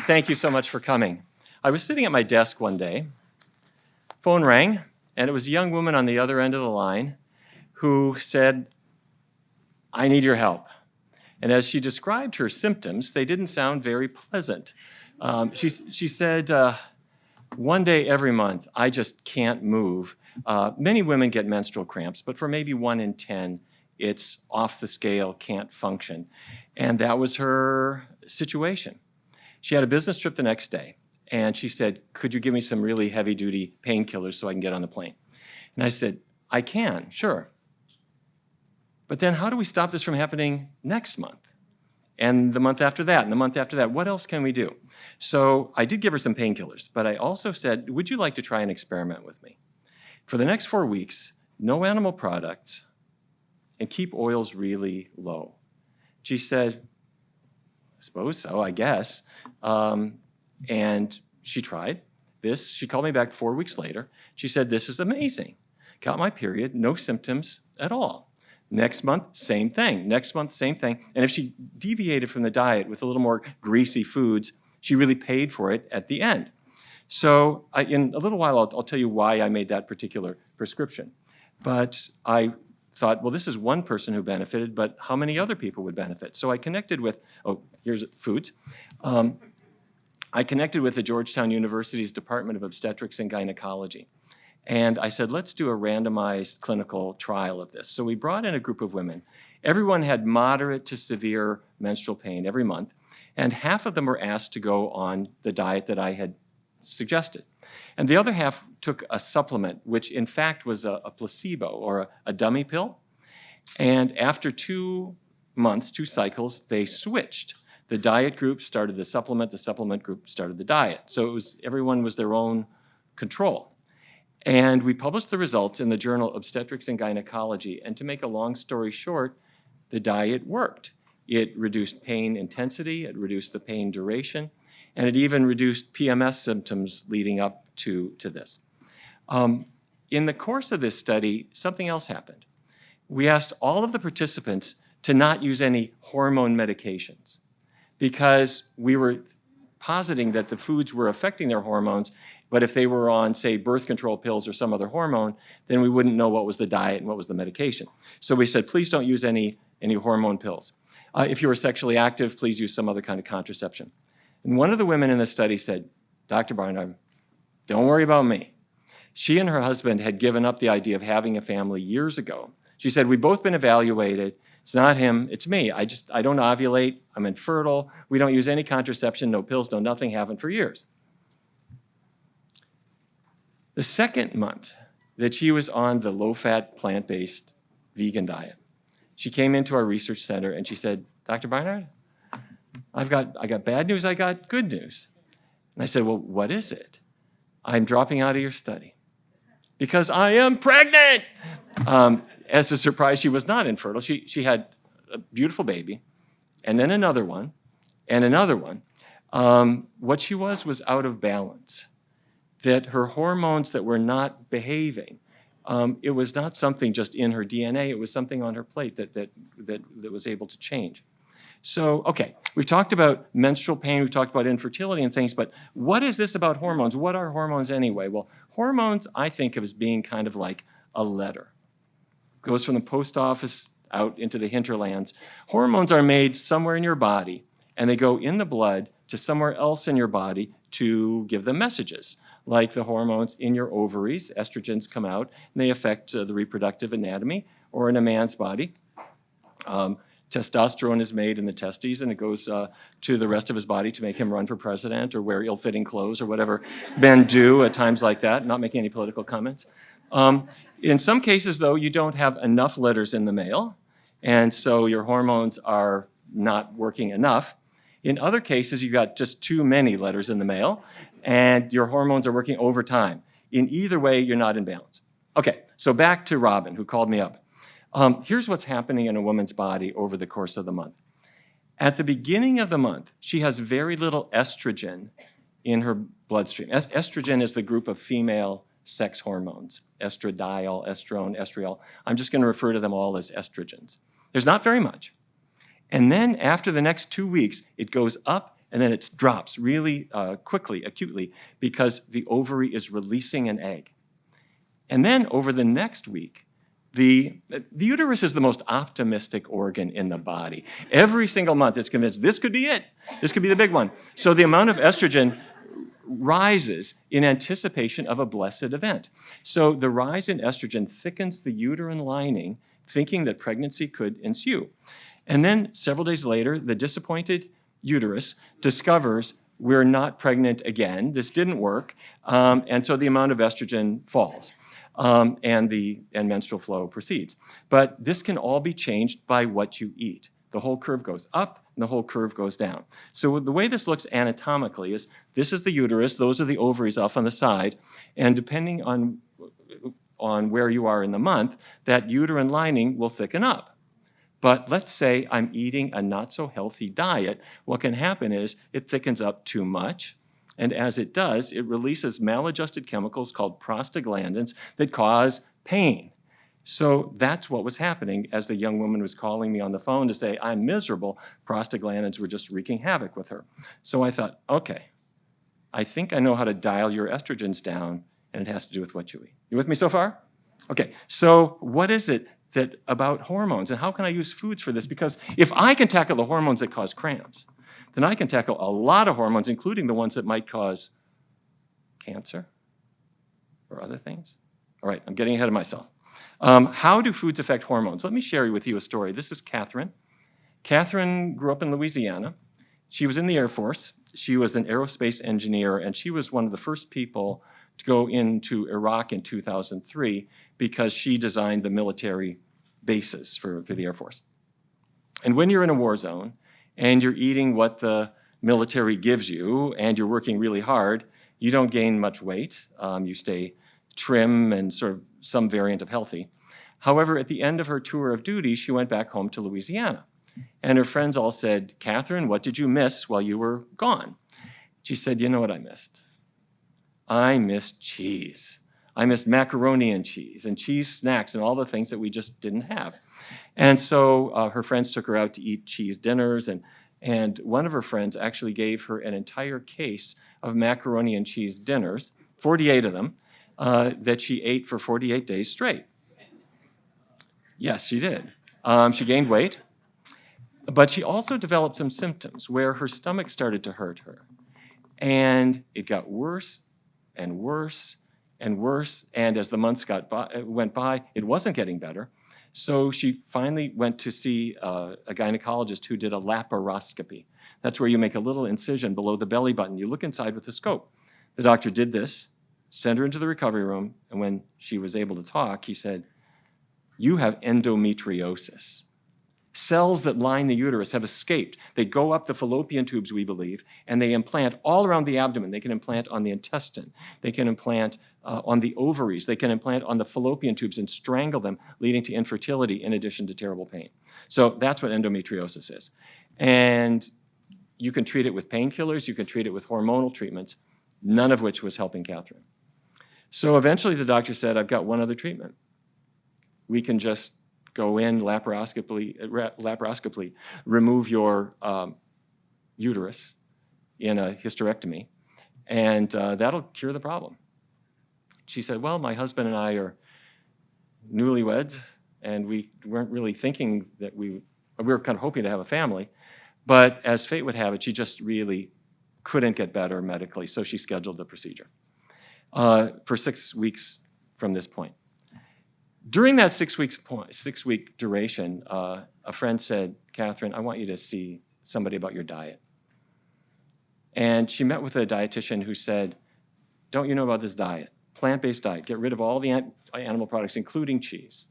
Thank you so much for coming. I was sitting at my desk one day, phone rang, and it was a young woman on the other end of the line who said, I need your help. And as she described her symptoms, they didn't sound very pleasant. She said, one day every month, I just can't move. Many women get menstrual cramps, but for maybe 1 in 10, it's off the scale, can't function. And that was her situation. She had a business trip the next day, and she said, could you give me some really heavy-duty painkillers so I can get on the plane? And I said, I can, sure. But then how do we stop this from happening next month? And the month after that, and the month after that? What else can we do? So I did give her some painkillers, but I also said, would you like to try an experiment with me? For the next 4 weeks, no animal products, and keep oils really low. She said, I suppose so, I guess. And she tried this. She called me back 4 weeks later. She said, this is amazing. Got my period, no symptoms at all. Next month, same thing. Next month, same thing. And if she deviated from the diet with a little more greasy foods, she really paid for it at the end. So in a little while, I'll tell you why I made that particular prescription. But I thought, well, this is one person who benefited, but how many other people would benefit? So I connected with, here's foods. I connected with the Georgetown University's Department of Obstetrics and Gynecology. And I said, let's do a randomized clinical trial of this. So we brought in a group of women. Everyone had moderate to severe menstrual pain every month, and half of them were asked to go on the diet that I had suggested. And the other half took a supplement, which in fact was a placebo or a dummy pill. And after 2 months, 2 cycles, they switched. The diet group started the supplement group started the diet. So everyone was their own control. And we published the results in the journal Obstetrics and Gynecology. And to make a long story short, the diet worked. It reduced pain intensity, it reduced the pain duration, and it even reduced PMS symptoms leading up to this. In the course of this study, something else happened. We asked all of the participants to not use any hormone medications because we were positing that the foods were affecting their hormones, but if they were on, say, birth control pills or some other hormone, then we wouldn't know what was the diet and what was the medication. So we said, please don't use any hormone pills. If you were sexually active, please use some other kind of contraception. And one of the women in the study said, Dr. Barnard, don't worry about me. She and her husband had given up the idea of having a family years ago. She said, we've both been evaluated. It's not him, it's me. I don't ovulate, I'm infertile. We don't use any contraception, no pills, no nothing, haven't for years. The second month that she was on the low-fat, plant-based vegan diet, she came into our research center and she said, Dr. Barnard, I got bad news, I got good news. And I said, well, what is it? I'm dropping out of your study because I am pregnant. As a surprise, she was not infertile. She had a beautiful baby, and then another one, and another one. What she was out of balance, that her hormones that were not behaving, it was not something just in her DNA, it was something on her plate that was able to change. So, okay, we've talked about menstrual pain, we've talked about infertility and things, but what is this about hormones? What are hormones anyway? Well, hormones I think of as being kind of like a letter. It goes from the post office out into the hinterlands. Hormones are made somewhere in your body, and they go in the blood to somewhere else in your body to give them messages. Like the hormones in your ovaries, estrogens come out, and they affect the reproductive anatomy, or in a man's body. Testosterone is made in the testes, and it goes to the rest of his body to make him run for president or wear ill-fitting clothes or whatever men do at times like that, not making any political comments. In some cases, though, you don't have enough letters in the male, and so your hormones are not working enough. In other cases, you got just too many letters in the male, and your hormones are working overtime. In either way, you're not in balance. Okay, so back to Robin, who called me up. Here's what's happening in a woman's body over the course of the month. At the beginning of the month, she has very little estrogen in her bloodstream. Estrogen is the group of female sex hormones, estradiol, estrone, estriol. I'm just going to refer to them all as estrogens. There's not very much. And then after the next 2 weeks, it goes up and then it drops really quickly, acutely, because the ovary is releasing an egg. And then over the next week, the uterus is the most optimistic organ in the body. Every single month it's convinced this could be it. This could be the big one. So the amount of estrogen rises in anticipation of a blessed event. So the rise in estrogen thickens the uterine lining, thinking that pregnancy could ensue. And then several days later, the disappointed uterus discovers we're not pregnant again. This didn't work. And so the amount of estrogen falls. And menstrual flow proceeds. But this can all be changed by what you eat. The whole curve goes up and the whole curve goes down. So the way this looks anatomically is this is the uterus, those are the ovaries off on the side, and depending on where you are in the month, that uterine lining will thicken up. But let's say I'm eating a not so healthy diet. What can happen is it thickens up too much. And as it does, it releases maladjusted chemicals called prostaglandins that cause pain. So that's what was happening as the young woman was calling me on the phone to say, I'm miserable. Prostaglandins were just wreaking havoc with her. So I thought, okay, I think I know how to dial your estrogens down, and it has to do with what you eat. You with me so far? Okay, so what is it about hormones, and how can I use foods for this? Because if I can tackle the hormones that cause cramps, then I can tackle a lot of hormones, including the ones that might cause cancer or other things. All right, I'm getting ahead of myself. How do foods affect hormones? Let me share with you a story. This is Catherine. Catherine grew up in Louisiana. She was in the Air Force. She was an aerospace engineer, and she was one of the first people to go into Iraq in 2003 because she designed the military bases for the Air Force. And when you're in a war zone, and you're eating what the military gives you, and you're working really hard, you don't gain much weight. You stay trim and sort of some variant of healthy. However, at the end of her tour of duty, she went back home to Louisiana. And her friends all said, Catherine, what did you miss while you were gone? She said, you know what I missed? I missed cheese. I missed macaroni and cheese snacks and all the things that we just didn't have. And so her friends took her out to eat cheese dinners, and one of her friends actually gave her an entire case of macaroni and cheese dinners, 48 of them, that she ate for 48 days straight. Yes, she did. She gained weight, but she also developed some symptoms where her stomach started to hurt her. And it got worse and worse and worse, and as the months went by, it wasn't getting better. So she finally went to see a gynecologist who did a laparoscopy. That's where you make a little incision below the belly button. You look inside with a scope. The doctor did this, sent her into the recovery room, and when she was able to talk, he said, you have endometriosis. Cells that line the uterus have escaped. They go up the fallopian tubes, we believe, and they implant all around the abdomen. They can implant on the intestine. They can implant on the ovaries. They can implant on the fallopian tubes and strangle them, leading to infertility in addition to terrible pain. So that's what endometriosis is. And you can treat it with painkillers. You can treat it with hormonal treatments, none of which was helping Catherine. So eventually the doctor said, I've got one other treatment. We can just go in laparoscopically, remove your uterus in a hysterectomy, and that'll cure the problem. She said, well, my husband and I are newlyweds, and we weren't really thinking that we were kind of hoping to have a family, but as fate would have it, she just really couldn't get better medically, so she scheduled the procedure for 6 weeks from this point. During that 6 week duration, a friend said, Catherine, I want you to see somebody about your diet. And she met with a dietitian who said, don't you know about this diet? Plant-based diet. Get rid of all the animal products, including cheese.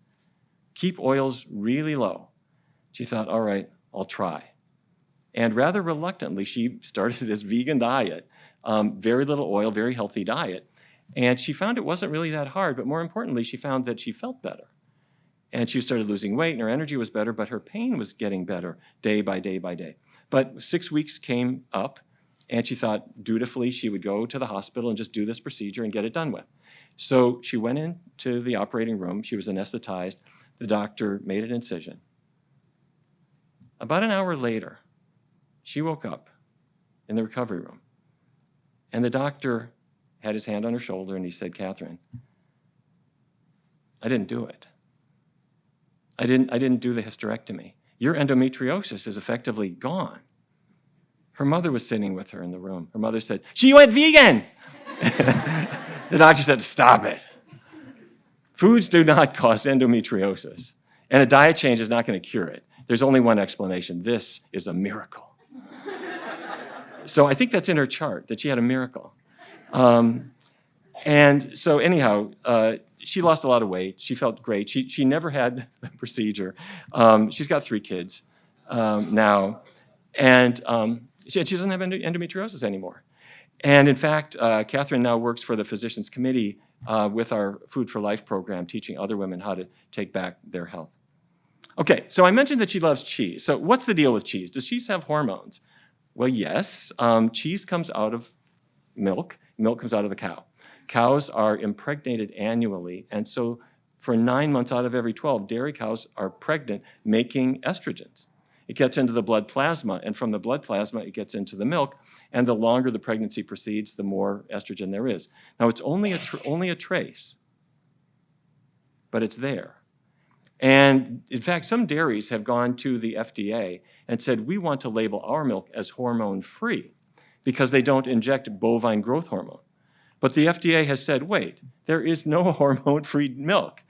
Keep oils really low. She thought, all right, I'll try. And rather reluctantly, she started this vegan diet, very little oil, very healthy diet. And she found it wasn't really that hard, but more importantly, she found that she felt better. And she started losing weight, and her energy was better, but her pain was getting better day by day by day. But 6 weeks came up, and she thought dutifully she would go to the hospital and just do this procedure and get it done with. So she went into the operating room. She was anesthetized. The doctor made an incision. About an hour later, she woke up in the recovery room. And the doctor had his hand on her shoulder and he said, "Catherine, I didn't do it. I didn't do the hysterectomy. Your endometriosis is effectively gone." Her mother was sitting with her in the room. Her mother said, "She went vegan." The doctor said, "Stop it. Foods do not cause endometriosis, and a diet change is not going to cure it. There's only one explanation. This is a miracle." So I think that's in her chart, that she had a miracle. And so anyhow, she lost a lot of weight. She felt great. She never had the procedure. She's got 3 kids now, and she doesn't have endometriosis anymore. And in fact, Catherine now works for the Physicians Committee with our Food for Life program, teaching other women how to take back their health. Okay, so I mentioned that she loves cheese. So what's the deal with cheese? Does cheese have hormones? Well, yes. Cheese comes out of milk. Milk comes out of the cow. Cows are impregnated annually, and so for 9 months out of every 12, dairy cows are pregnant, making estrogens. It gets into the blood plasma, and from the blood plasma, it gets into the milk, and the longer the pregnancy proceeds, the more estrogen there is. Now, it's only a trace, but it's there. And in fact, some dairies have gone to the FDA and said, "We want to label our milk as hormone-free because they don't inject bovine growth hormone." But the FDA has said, wait, there is no hormone-free milk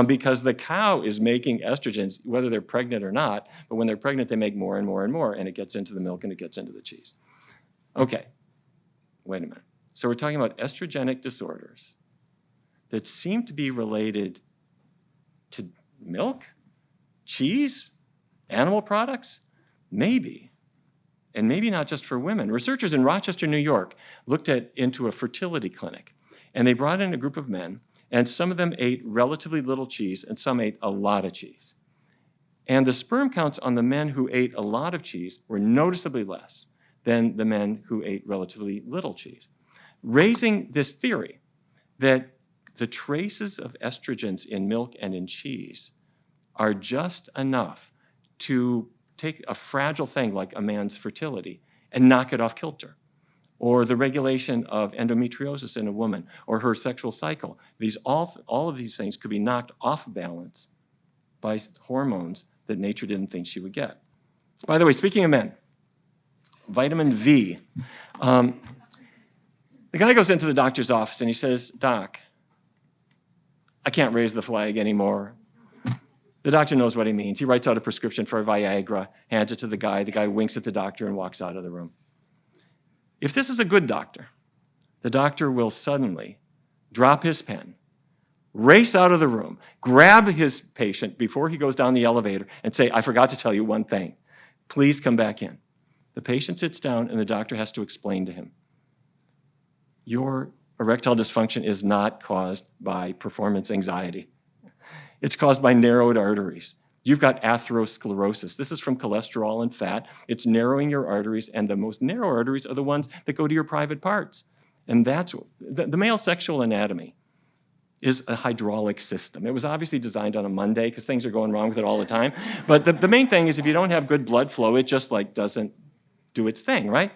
because the cow is making estrogens, whether they're pregnant or not, but when they're pregnant, they make more and more and more, and it gets into the milk and it gets into the cheese. Okay, wait a minute. So we're talking about estrogenic disorders that seem to be related to milk, cheese, animal products? Maybe. And maybe not just for women. Researchers in Rochester, New York, looked into a fertility clinic, and they brought in a group of men, and some of them ate relatively little cheese, and some ate a lot of cheese. And the sperm counts on the men who ate a lot of cheese were noticeably less than the men who ate relatively little cheese, raising this theory that the traces of estrogens in milk and in cheese are just enough to take a fragile thing like a man's fertility and knock it off kilter, or the regulation of endometriosis in a woman, or her sexual cycle. All of these things could be knocked off balance by hormones that nature didn't think she would get. By the way, speaking of men, vitamin V. The guy goes into the doctor's office and he says, "Doc, I can't raise the flag anymore." The doctor knows what he means. He writes out a prescription for Viagra, hands it to the guy winks at the doctor and walks out of the room. If this is a good doctor, the doctor will suddenly drop his pen, race out of the room, grab his patient before he goes down the elevator and say, "I forgot to tell you one thing. Please come back in." The patient sits down and the doctor has to explain to him, "Your erectile dysfunction is not caused by performance anxiety. It's caused by narrowed arteries. You've got atherosclerosis. This is from cholesterol and fat. It's narrowing your arteries, and the most narrow arteries are the ones that go to your private parts." And that's the male sexual anatomy is a hydraulic system. It was obviously designed on a Monday because things are going wrong with it all the time. But the main thing is if you don't have good blood flow, it just doesn't do its thing, right?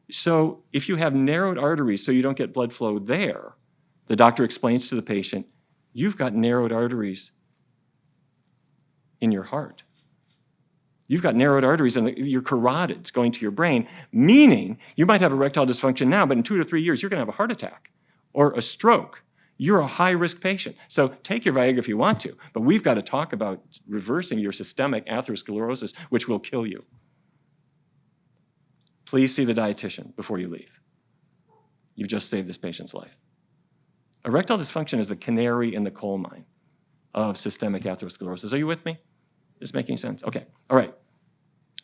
So if you have narrowed arteries so you don't get blood flow there, the doctor explains to the patient, "You've got narrowed arteries in your heart. You've got narrowed arteries in your carotids going to your brain," meaning you might have erectile dysfunction now, but in 2 to 3 years, you're going to have a heart attack or a stroke. You're a high-risk patient. So take your Viagra if you want to, but we've got to talk about reversing your systemic atherosclerosis, which will kill you. Please see the dietitian before you leave. You've just saved this patient's life. Erectile dysfunction is the canary in the coal mine of systemic atherosclerosis. Are you with me? Is this making sense? Okay, all right.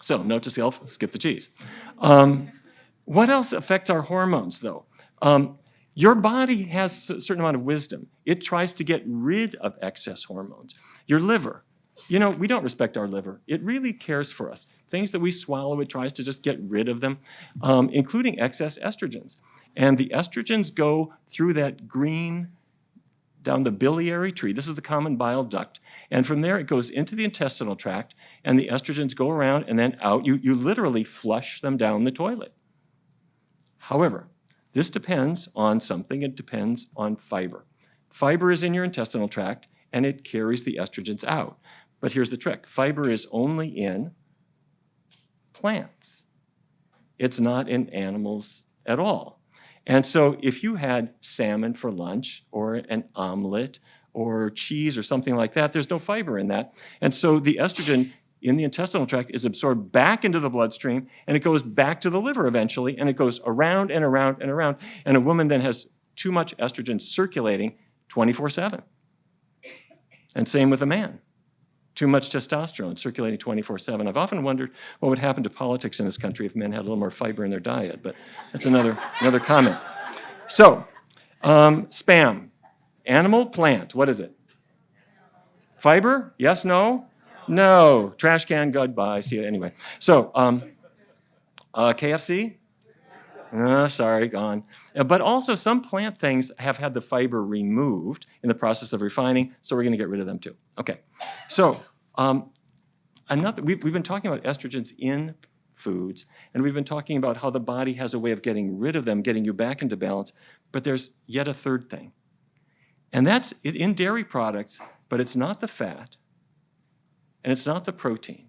So note to self, skip the cheese. What else affects our hormones, though? Your body has a certain amount of wisdom. It tries to get rid of excess hormones. Your liver, we don't respect our liver. It really cares for us. Things that we swallow, it tries to just get rid of them, including excess estrogens. And the estrogens go through that green, down the biliary tree. This is the common bile duct. And from there, it goes into the intestinal tract, and the estrogens go around and then out. You literally flush them down the toilet. However, this depends on something. It depends on fiber. Fiber is in your intestinal tract, and it carries the estrogens out. But here's the trick. Fiber is only in plants. It's not in animals at all. And so if you had salmon for lunch or an omelet or cheese or something like that, there's no fiber in that. And so the estrogen in the intestinal tract is absorbed back into the bloodstream, and it goes back to the liver eventually, and it goes around and around and around. And a woman then has too much estrogen circulating 24/7. And same with a man. Too much testosterone circulating 24/7. I've often wondered what would happen to politics in this country if men had a little more fiber in their diet, but that's another comment. So, spam. Animal, plant, what is it? Fiber? Yes, no? No. Trash can, goodbye, see you anyway. So, KFC? Sorry, gone. But also some plant things have had the fiber removed in the process of refining, so we're going to get rid of them too. Okay, so we've been talking about estrogens in foods, and we've been talking about how the body has a way of getting rid of them, getting you back into balance, but there's yet a third thing. And that's in dairy products, but it's not the fat, and it's not the protein.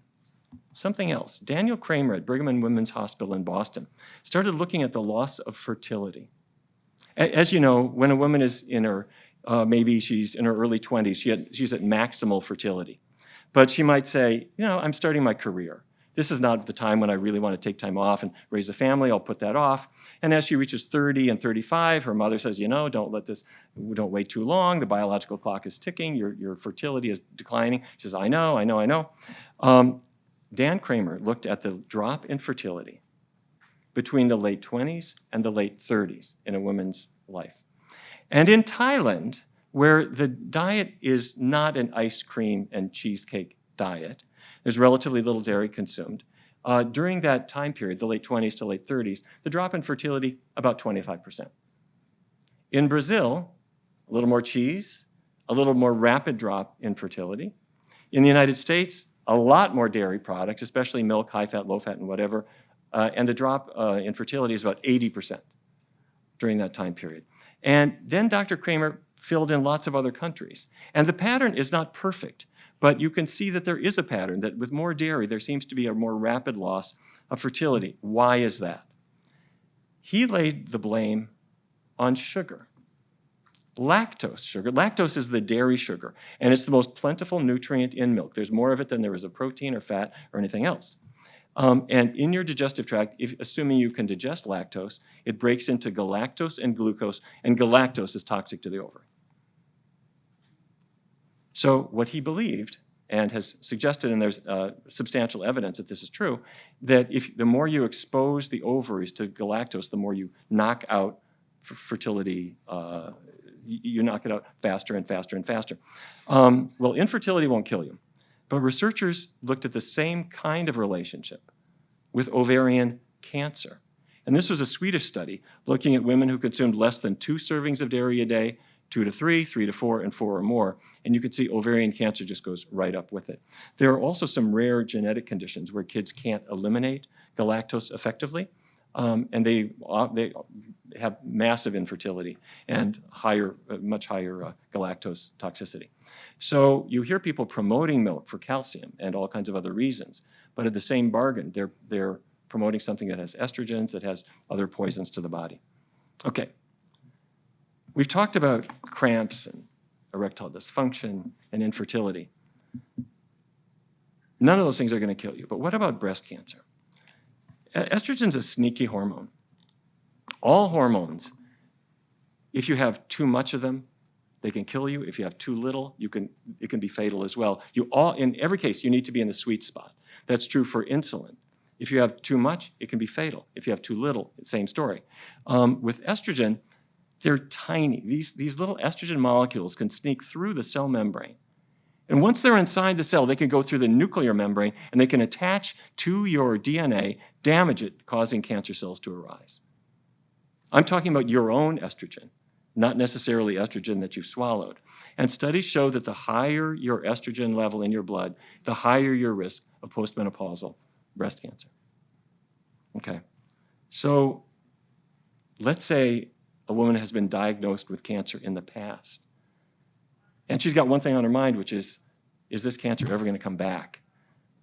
Something else. Daniel Kramer at Brigham and Women's Hospital in Boston started looking at the loss of fertility. As you know, when a woman is in her, maybe she's in her early 20s, she's at maximal fertility. But she might say, I'm starting my career. This is not the time when I really want to take time off and raise a family. I'll put that off. And as she reaches 30 and 35, her mother says, don't wait too long. The biological clock is ticking. Your fertility is declining. She says, I know. Dan Kramer looked at the drop in fertility between the late 20s and the late 30s in a woman's life. And in Thailand, where the diet is not an ice cream and cheesecake diet, there's relatively little dairy consumed. During that time period, the late 20s to late 30s, the drop in fertility, about 25%. In Brazil, a little more cheese, a little more rapid drop in fertility. In the United States, a lot more dairy products, especially milk, high fat, low fat, and whatever. And the drop in fertility is about 80% during that time period. And then Dr. Kramer filled in lots of other countries. And the pattern is not perfect, but you can see that there is a pattern that with more dairy, there seems to be a more rapid loss of fertility. Why is that? He laid the blame on sugar. Lactose sugar. Lactose is the dairy sugar, and it's the most plentiful nutrient in milk. There's more of it than there is of protein or fat or anything else. And in your digestive tract, assuming you can digest lactose, it breaks into galactose and glucose, and galactose is toxic to the ovary. So what he believed, and has suggested, and there's substantial evidence that this is true, that the more you expose the ovaries to galactose, the more you knock out fertility, you knock it out faster and faster and faster. Well, infertility won't kill you, but researchers looked at the same kind of relationship with ovarian cancer. And this was a Swedish study looking at women who consumed less than 2 servings of dairy a day, 2 to 3, 3 to 4, and 4 or more. And you could see ovarian cancer just goes right up with it. There are also some rare genetic conditions where kids can't eliminate galactose effectively. And they have massive infertility and much higher galactose toxicity. So you hear people promoting milk for calcium and all kinds of other reasons, but at the same bargain, they're promoting something that has estrogens, that has other poisons to the body. Okay, we've talked about cramps and erectile dysfunction and infertility. None of those things are going to kill you, but what about breast cancer? Estrogen's a sneaky hormone. All hormones, if you have too much of them, they can kill you. If you have too little, it can be fatal as well. In every case, you need to be in the sweet spot. That's true for insulin. If you have too much, it can be fatal. If you have too little, same story. With estrogen, they're tiny. These little estrogen molecules can sneak through the cell membrane. And once they're inside the cell, they can go through the nuclear membrane and they can attach to your DNA, damage it, causing cancer cells to arise. I'm talking about your own estrogen, not necessarily estrogen that you've swallowed. And studies show that the higher your estrogen level in your blood, the higher your risk of postmenopausal breast cancer. Okay, so let's say a woman has been diagnosed with cancer in the past, and she's got one thing on her mind, which is this cancer ever going to come back?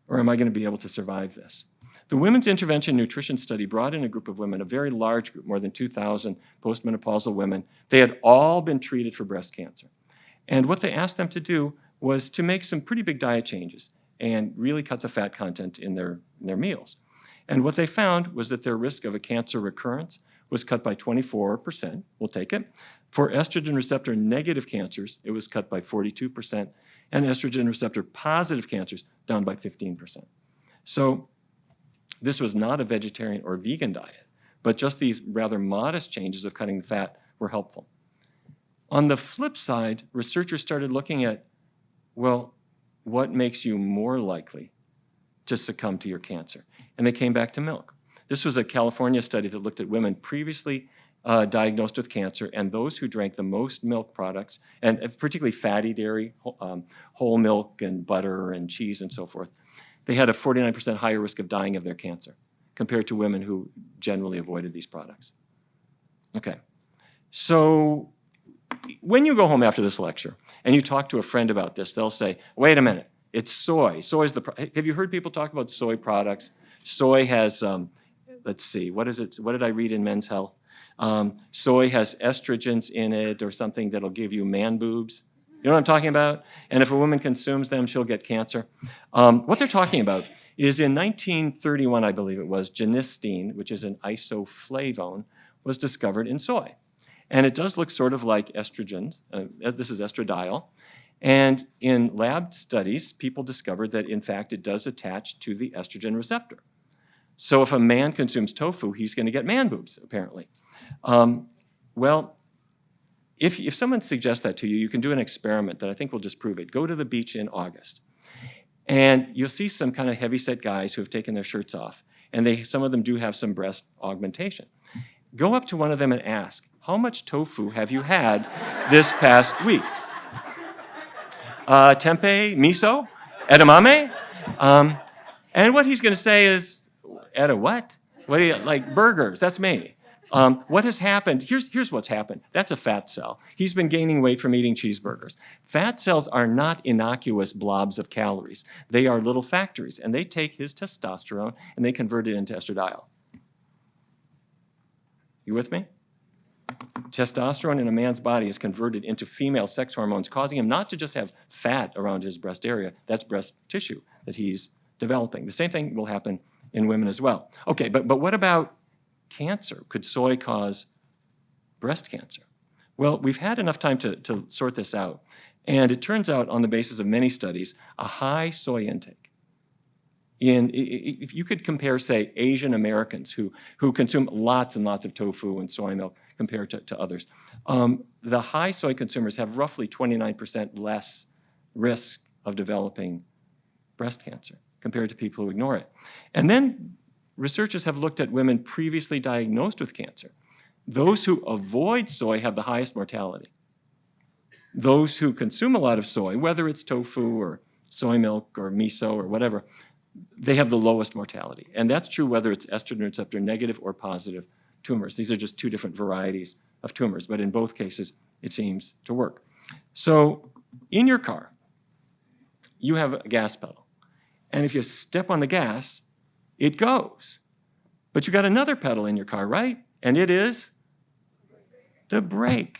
Or am I going to be able to survive this? The Women's Intervention Nutrition Study brought in a group of women, a very large group, more than 2,000 postmenopausal women. They had all been treated for breast cancer. And what they asked them to do was to make some pretty big diet changes and really cut the fat content in their meals. And what they found was that their risk of a cancer recurrence was cut by 24%, we'll take it. For estrogen receptor negative cancers, it was cut by 42%, and estrogen receptor positive cancers down by 15%. So this was not a vegetarian or vegan diet, but just these rather modest changes of cutting the fat were helpful. On the flip side, researchers started looking at, well, what makes you more likely to succumb to your cancer? And they came back to milk. This was a California study that looked at women previously diagnosed with cancer and those who drank the most milk products, and particularly fatty dairy, whole milk and butter and cheese and so forth. They had a 49% higher risk of dying of their cancer compared to women who generally avoided these products. Okay, so when you go home after this lecture and you talk to a friend about this, they'll say, wait a minute, it's soy. Soy's have you heard people talk about soy products? Soy has, let's see, what is it? What did I read in Men's Health? Soy has estrogens in it or something that'll give you man boobs. You know what I'm talking about? And if a woman consumes them, she'll get cancer. What they're talking about is in 1931, I believe it was, genistein, which is an isoflavone, was discovered in soy. And it does look sort of like estrogen. This is estradiol. And in lab studies, people discovered that, in fact, it does attach to the estrogen receptor. So if a man consumes tofu, he's going to get man boobs, apparently. Well, if someone suggests that to you, you can do an experiment that I think will disprove it. Go to the beach in August, and you'll see some kind of heavyset guys who have taken their shirts off, and some of them do have some breast augmentation. Go up to one of them and ask, how much tofu have you had this past week? Tempeh, miso, edamame? And what he's going to say is, Eda what? What do you, like burgers? That's me. What has happened, here's what's happened. That's a fat cell. He's been gaining weight from eating cheeseburgers. Fat cells are not innocuous blobs of calories. They are little factories, and they take his testosterone and they convert it into estradiol. You with me? Testosterone in a man's body is converted into female sex hormones, causing him not to just have fat around his breast area. That's breast tissue that he's developing. The same thing will happen in women as well. Okay, but what about cancer? Could soy cause breast cancer? Well, we've had enough time to sort this out. And it turns out, on the basis of many studies, a high soy intake. If you could compare, say, Asian Americans who consume lots and lots of tofu and soy milk compared to others, the high soy consumers have roughly 29% less risk of developing breast cancer compared to people who ignore it. And then researchers have looked at women previously diagnosed with cancer. Those who avoid soy have the highest mortality. Those who consume a lot of soy, whether it's tofu or soy milk or miso or whatever, they have the lowest mortality. And that's true whether it's estrogen receptor negative or positive tumors. These are just two different varieties of tumors, but in both cases, it seems to work. So in your car, you have a gas pedal. And if you step on the gas, it goes. But you got another pedal in your car, right? And it is the brake.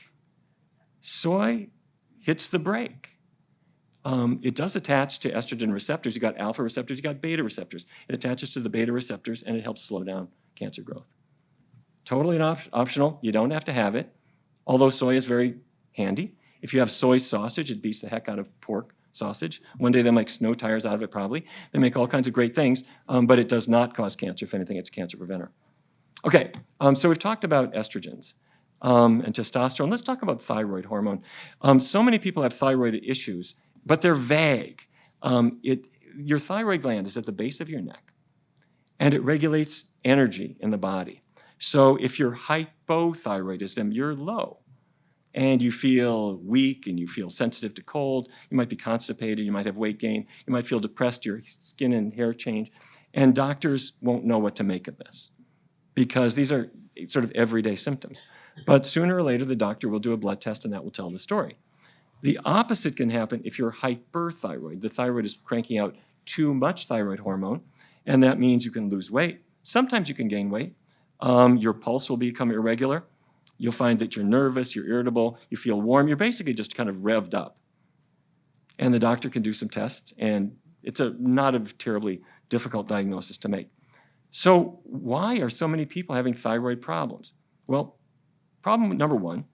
Soy hits the brake. It does attach to estrogen receptors. You got alpha receptors, you got beta receptors. It attaches to the beta receptors and it helps slow down cancer growth. Totally optional, you don't have to have it, although soy is very handy. If you have soy sausage, it beats the heck out of pork sausage. One day they'll make snow tires out of it probably. They make all kinds of great things, but it does not cause cancer. If anything, it's a cancer preventer. Okay, so we've talked about estrogens and testosterone. Let's talk about thyroid hormone. So many people have thyroid issues, but they're vague. Your thyroid gland is at the base of your neck, and it regulates energy in the body. So if you're hypothyroidism, you're low, and you feel weak, and you feel sensitive to cold, you might be constipated, you might have weight gain, you might feel depressed, your skin and hair change, and doctors won't know what to make of this, because these are sort of everyday symptoms. But sooner or later, the doctor will do a blood test and that will tell the story. The opposite can happen if you're hyperthyroid. The thyroid is cranking out too much thyroid hormone, and that means you can lose weight. Sometimes you can gain weight. Your pulse will become irregular. You'll find that you're nervous, you're irritable, you feel warm. You're basically just kind of revved up. And the doctor can do some tests, and it's not a terribly difficult diagnosis to make. So why are so many people having thyroid problems? Well, problem number one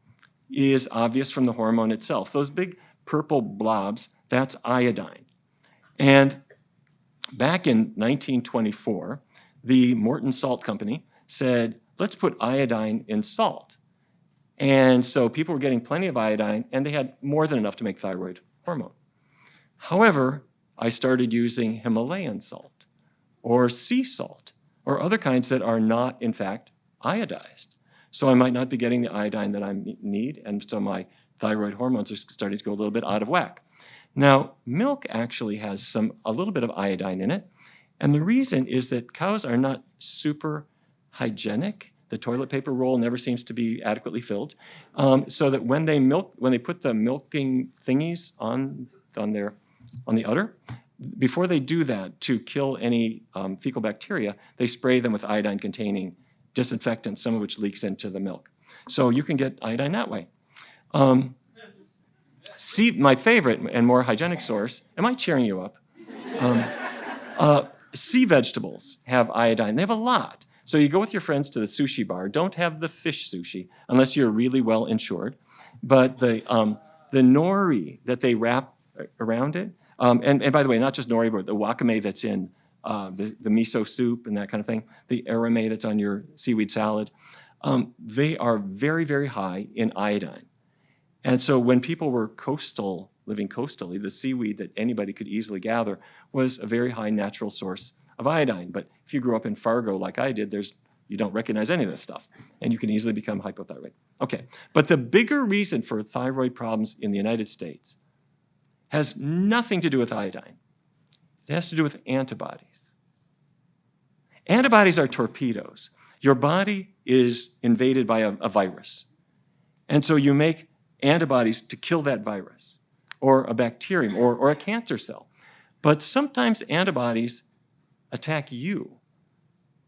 is obvious from the hormone itself. Those big purple blobs, that's iodine. And back in 1924, the Morton Salt Company said, let's put iodine in salt. And so people were getting plenty of iodine, and they had more than enough to make thyroid hormone. However, I started using Himalayan salt or sea salt or other kinds that are not, in fact, iodized. So I might not be getting the iodine that I need, and so my thyroid hormones are starting to go a little bit out of whack. Now, milk actually has a little bit of iodine in it, and the reason is that cows are not super hygienic. The toilet paper roll never seems to be adequately filled, so that when they put the milking thingies on the udder, before they do that to kill any fecal bacteria, they spray them with iodine-containing disinfectant, some of which leaks into the milk. So you can get iodine that way. My favorite and more hygienic source, am I cheering you up? Sea vegetables have iodine. They have a lot. So you go with your friends to the sushi bar. Don't have the fish sushi unless you're really well insured. But the nori that they wrap around it, and by the way, not just nori, but the wakame that's in the miso soup and that kind of thing, the arame that's on your seaweed salad, they are very, very high in iodine. And so when people were living coastally, the seaweed that anybody could easily gather was a very high natural source of iodine. But if you grew up in Fargo like I did, you don't recognize any of this stuff, and you can easily become hypothyroid. Okay, but the bigger reason for thyroid problems in the United States has nothing to do with iodine. It has to do with antibodies. Antibodies are torpedoes. Your body is invaded by a virus. And so you make antibodies to kill that virus, or a bacterium, or a cancer cell. But sometimes antibodies attack you.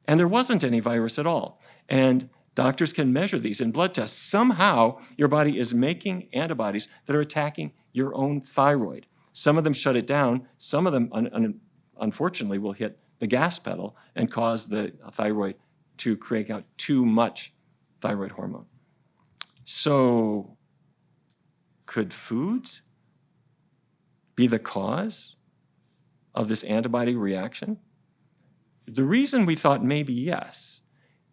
And there wasn't any virus at all. And doctors can measure these in blood tests. Somehow, your body is making antibodies that are attacking your own thyroid. Some of them shut it down. Some of them, unfortunately, will hit the gas pedal and cause the thyroid to crank out too much thyroid hormone. So, could foods be the cause of this antibody reaction? The reason we thought maybe yes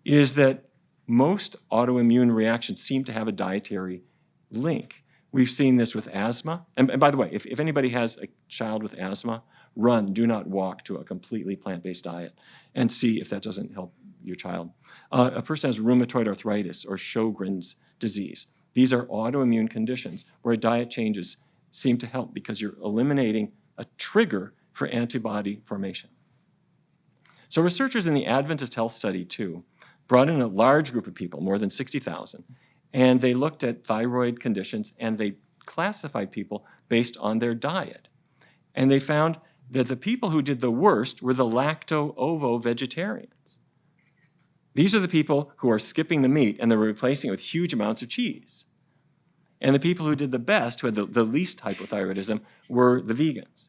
is that most autoimmune reactions seem to have a dietary link. We've seen this with asthma. And by the way, if anybody has a child with asthma, do not walk to a completely plant-based diet and see if that doesn't help your child. A person has rheumatoid arthritis or Sjogren's disease. These are autoimmune conditions where diet changes seem to help because you're eliminating a trigger for antibody formation. So researchers in the Adventist Health Study, too, brought in a large group of people, more than 60,000, and they looked at thyroid conditions, and they classified people based on their diet. And they found that the people who did the worst were the lacto-ovo vegetarians. These are the people who are skipping the meat, and they're replacing it with huge amounts of cheese. And the people who did the best, who had the least hypothyroidism, were the vegans.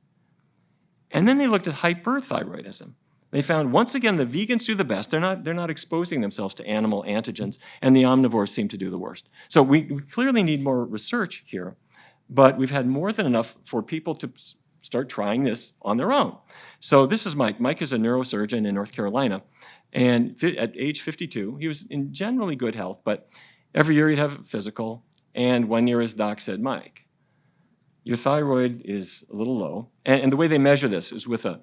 And then they looked at hyperthyroidism. They found, once again, the vegans do the best. They're not exposing themselves to animal antigens, and the omnivores seem to do the worst. So we clearly need more research here, but we've had more than enough for people to start trying this on their own. So this is Mike. Mike is a neurosurgeon in North Carolina, and at age 52, he was in generally good health, but every year he'd have a physical, and one year his doc said, Mike, your thyroid is a little low, and the way they measure this is with a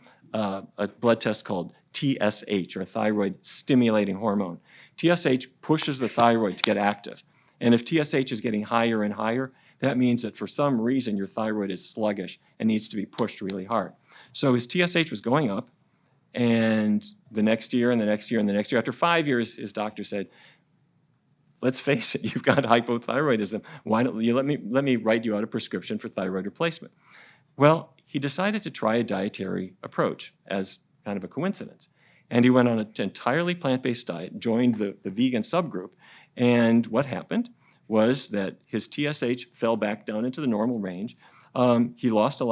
blood test called TSH, or thyroid stimulating hormone. TSH pushes the thyroid to get active. And if TSH is getting higher and higher, that means that for some reason your thyroid is sluggish and needs to be pushed really hard. So his TSH was going up, and the next year and the next year and the next year, after 5 years, his doctor said, let's face it, you've got hypothyroidism. Why don't you let me write you out a prescription for thyroid replacement? Well, he decided to try a dietary approach as kind of a coincidence. And he went on an entirely plant-based diet, joined the vegan subgroup, and what happened was that his TSH fell back down into the normal range. He lost not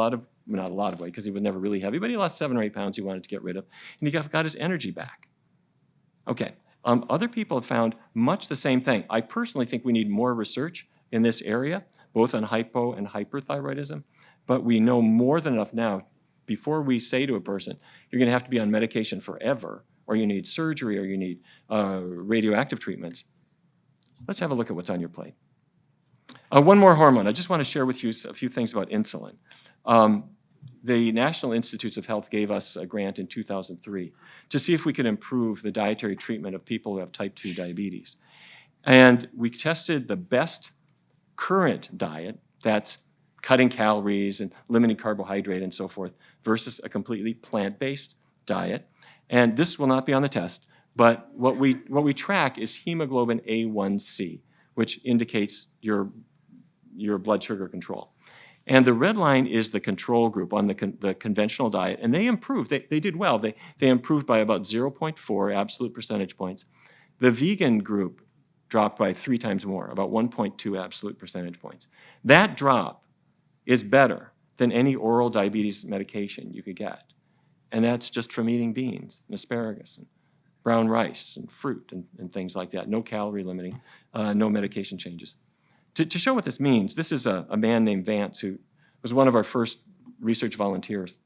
a lot of weight because he was never really heavy, but he lost 7 or 8 pounds he wanted to get rid of, and he got his energy back. Okay, other people have found much the same thing. I personally think we need more research in this area, both on hypo and hyperthyroidism, but we know more than enough now before we say to a person, you're going to have to be on medication forever, or you need surgery, or you need radioactive treatments. Let's have a look at what's on your plate. One more hormone. I just want to share with you a few things about insulin. The National Institutes of Health gave us a grant in 2003 to see if we could improve the dietary treatment of people who have type 2 diabetes. And we tested the best current diet, that's cutting calories and limiting carbohydrate and so forth, versus a completely plant-based diet. And this will not be on the test, but what we track is hemoglobin A1C, which indicates your blood sugar control. And the red line is the control group on the conventional diet, and they improved. They did well. They improved by about 0.4 absolute percentage points. The vegan group dropped by 3 times more, about 1.2 absolute percentage points. That drop is better than any oral diabetes medication you could get. And that's just from eating beans and asparagus and brown rice and fruit and things like that. No calorie limiting, no medication changes. To show what this means, this is a man named Vance who was one of our first research volunteers.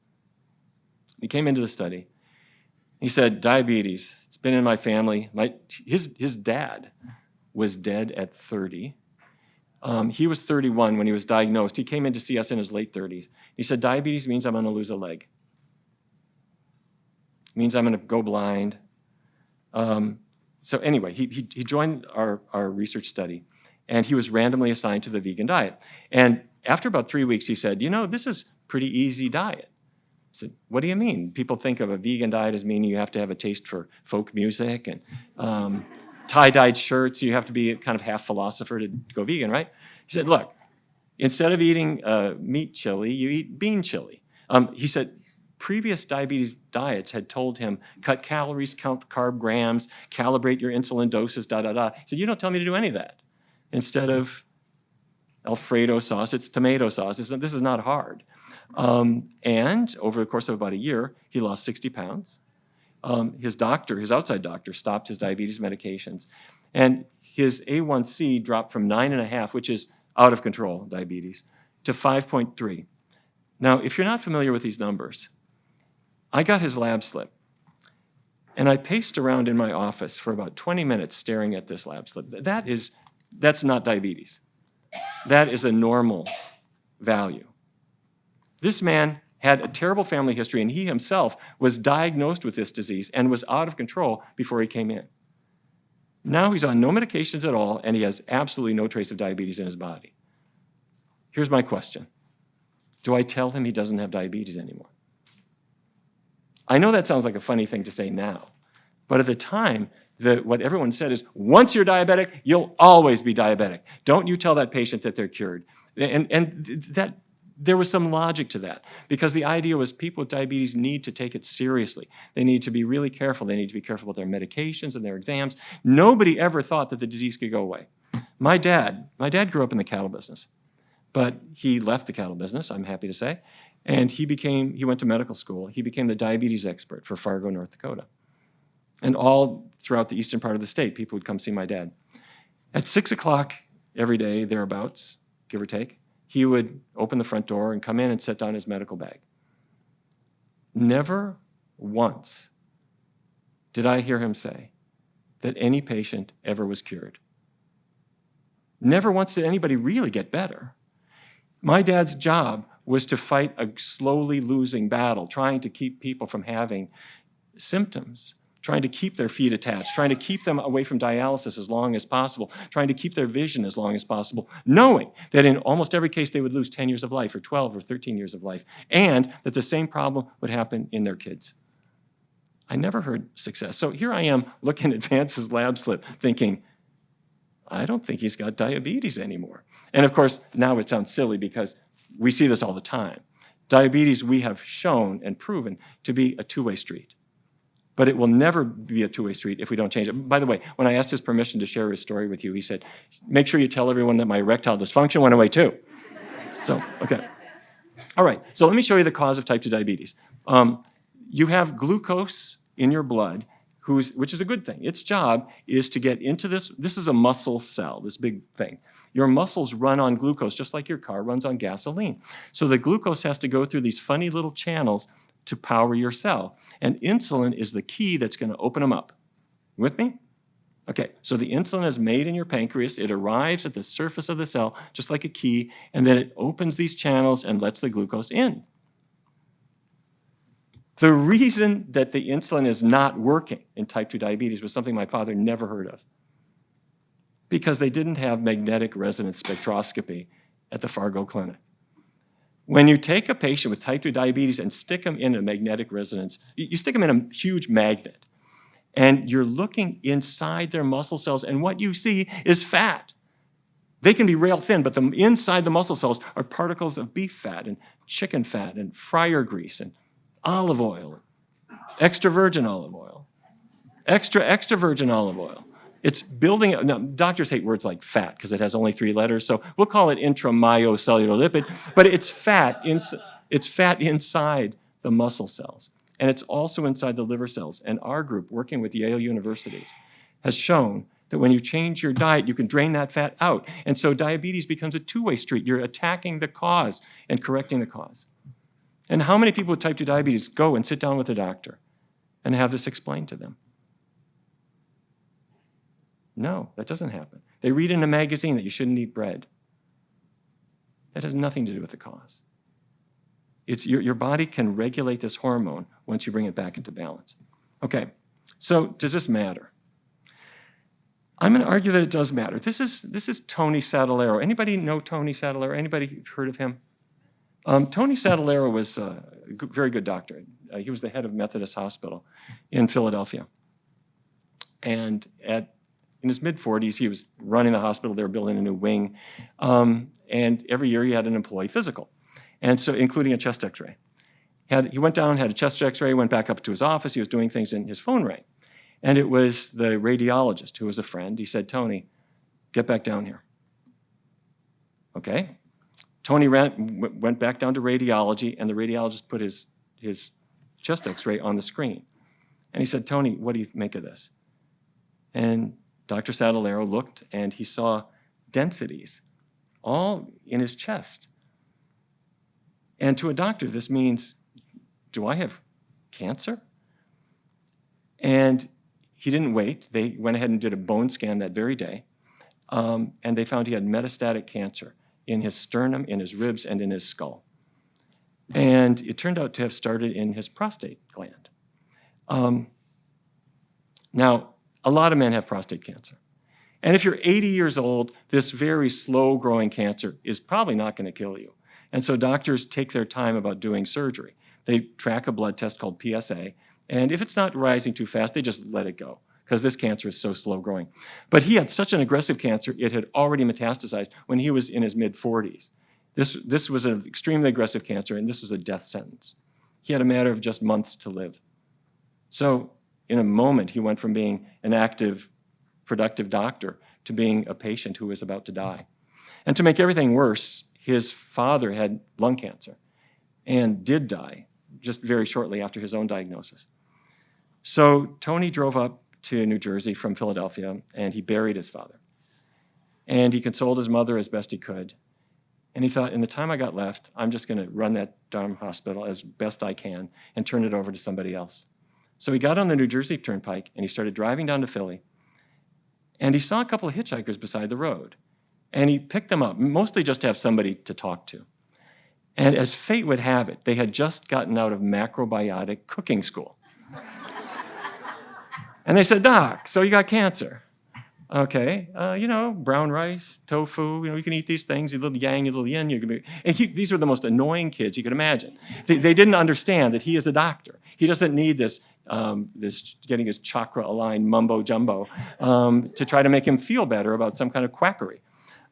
He came into the study. He said, diabetes, it's been in my family. His dad was dead at 30. He was 31 when he was diagnosed. He came in to see us in his late 30s. He said, diabetes means I'm going to lose a leg. It means I'm going to go blind. So anyway, he joined our research study, and he was randomly assigned to the vegan diet. And after about 3 weeks, he said, this is pretty easy diet. I said, what do you mean? People think of a vegan diet as meaning you have to have a taste for folk music and tie-dyed shirts. You have to be kind of half philosopher to go vegan, right? He said, look, instead of eating meat chili, you eat bean chili. He said previous diabetes diets had told him, cut calories, count carb grams, calibrate your insulin doses, He said, you don't tell me to do any of that. Instead of Alfredo sauce, it's tomato sauce. This is not hard. And over the course of about a year, he lost 60 pounds. His outside doctor, stopped his diabetes medications. And his A1C dropped from 9.5, which is out of control diabetes, to 5.3. Now, if you're not familiar with these numbers, I got his lab slip. And I paced around in my office for about 20 minutes staring at this lab slip. That's not diabetes. That is a normal value. This man had a terrible family history, and he himself was diagnosed with this disease and was out of control before he came in. Now he's on no medications at all, and he has absolutely no trace of diabetes in his body. Here's my question. Do I tell him he doesn't have diabetes anymore? I know that sounds like a funny thing to say now, but at the time, what everyone said is, once you're diabetic, you'll always be diabetic. Don't you tell that patient that they're cured. And that there was some logic to that, because the idea was people with diabetes need to take it seriously. They need to be really careful. They need to be careful with their medications and their exams. Nobody ever thought that the disease could go away. My dad grew up in the cattle business, but he left the cattle business, I'm happy to say, and he went to medical school. He became the diabetes expert for Fargo, North Dakota. And all throughout the eastern part of the state, people would come see my dad. At 6 o'clock every day, thereabouts, give or take, he would open the front door and come in and set down his medical bag. Never once did I hear him say that any patient ever was cured. Never once did anybody really get better. My dad's job was to fight a slowly losing battle, trying to keep people from having symptoms, trying to keep their feet attached, trying to keep them away from dialysis as long as possible, trying to keep their vision as long as possible, knowing that in almost every case they would lose 10 years of life or 12 or 13 years of life, and that the same problem would happen in their kids. I never heard success. So here I am looking at Vance's lab slip thinking, I don't think he's got diabetes anymore. And of course, now it sounds silly because we see this all the time. Diabetes we have shown and proven to be a two-way street. But it will never be a two-way street if we don't change it. By the way, when I asked his permission to share his story with you, he said, make sure you tell everyone that my erectile dysfunction went away too. So, okay. All right, so let me show you the cause of type 2 diabetes. You have glucose in your blood, which is a good thing. Its job is to get into this. This is a muscle cell, this big thing. Your muscles run on glucose, just like your car runs on gasoline. So the glucose has to go through these funny little channels to power your cell. And insulin is the key that's going to open them up. With me? Okay, so the insulin is made in your pancreas. It arrives at the surface of the cell, just like a key, and then it opens these channels and lets the glucose in. The reason that the insulin is not working in type 2 diabetes was something my father never heard of. Because they didn't have magnetic resonance spectroscopy at the Fargo Clinic. When you take a patient with type 2 diabetes and stick them in a magnetic resonance, you stick them in a huge magnet, and you're looking inside their muscle cells, and what you see is fat. They can be rail thin, but inside the muscle cells are particles of beef fat and chicken fat and fryer grease and olive oil, extra virgin olive oil, extra virgin olive oil. It's building, now doctors hate words like fat because it has only 3 letters, so we'll call it intramyocellular lipid, but it's fat inside the muscle cells. And it's also inside the liver cells. And our group, working with Yale University, has shown that when you change your diet, you can drain that fat out. And so diabetes becomes a two-way street. You're attacking the cause and correcting the cause. And how many people with type 2 diabetes go and sit down with a doctor and have this explained to them? No, that doesn't happen. They read in a magazine that you shouldn't eat bread. That has nothing to do with the cause. It's your body can regulate this hormone once you bring it back into balance. Okay, so does this matter? I'm going to argue that it does matter. This is Tony Sadalero. Anybody know Tony Sadalero? Anybody heard of him? Tony Sadalero was a very good doctor. He was the head of Methodist Hospital in Philadelphia. And in his mid-40s, he was running the hospital. They were building a new wing. And every year he had an employee physical, and so including a chest x-ray. He went down, had a chest x-ray, went back up to his office. He was doing things, and his phone rang. And it was the radiologist who was a friend. He said, Tony, get back down here. Okay. Tony went back down to radiology, and the radiologist put his chest x-ray on the screen. And he said, Tony, what do you make of this? And Dr. Sadalero looked, and he saw densities all in his chest. And to a doctor, this means, do I have cancer? And he didn't wait. They went ahead and did a bone scan that very day, and they found he had metastatic cancer in his sternum, in his ribs, and in his skull. And it turned out to have started in his prostate gland. Now, a lot of men have prostate cancer. And if you're 80 years old, this very slow-growing cancer is probably not going to kill you. And so doctors take their time about doing surgery. They track a blood test called PSA, and if it's not rising too fast, they just let it go, because this cancer is so slow-growing. But he had such an aggressive cancer, it had already metastasized when he was in his mid-40s. This was an extremely aggressive cancer, and this was a death sentence. He had a matter of just months to live. So in a moment, he went from being an active, productive doctor to being a patient who was about to die. And to make everything worse, his father had lung cancer and did die just very shortly after his own diagnosis. So Tony drove up to New Jersey from Philadelphia, and he buried his father. And he consoled his mother as best he could. And he thought, in the time I got left, I'm just going to run that darn hospital as best I can and turn it over to somebody else. So he got on the New Jersey Turnpike, and he started driving down to Philly. And he saw a couple of hitchhikers beside the road. And he picked them up, mostly just to have somebody to talk to. And as fate would have it, they had just gotten out of macrobiotic cooking school. And they said, Doc, so you got cancer. Okay, brown rice, tofu, you can eat these things, a little yang, a little yin. These were the most annoying kids you could imagine. They didn't understand that he is a doctor. He doesn't need this getting his chakra-aligned mumbo-jumbo to try to make him feel better about some kind of quackery.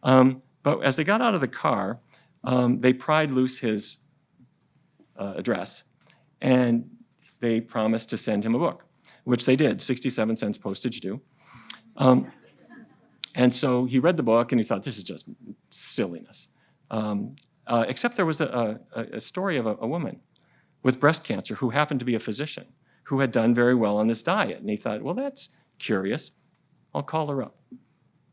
But as they got out of the car, they pried loose his address, and they promised to send him a book, which they did, 67 cents postage due. And so he read the book, and he thought, this is just silliness. Except there was a story of a woman with breast cancer who happened to be a physician who had done very well on this diet. And he thought, well, that's curious. I'll call her up.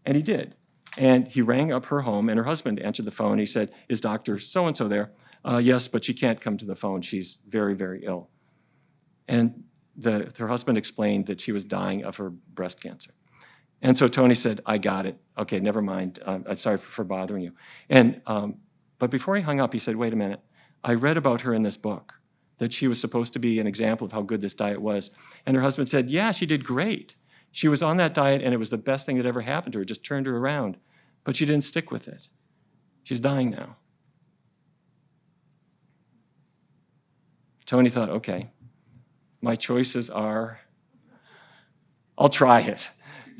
And he did. And he rang up her home, and her husband answered the phone. He said, is Dr. So-and-so there? Yes, but she can't come to the phone. She's very, very ill. And her husband explained that she was dying of her breast cancer. And so Tony said, I got it. Okay, never mind. I'm sorry for bothering you. And but before he hung up, he said, wait a minute. I read about her in this book, that she was supposed to be an example of how good this diet was. And her husband said, yeah, she did great. She was on that diet, and it was the best thing that ever happened to her. It just turned her around. But she didn't stick with it. She's dying now. Tony thought, okay, my choices are, I'll try it.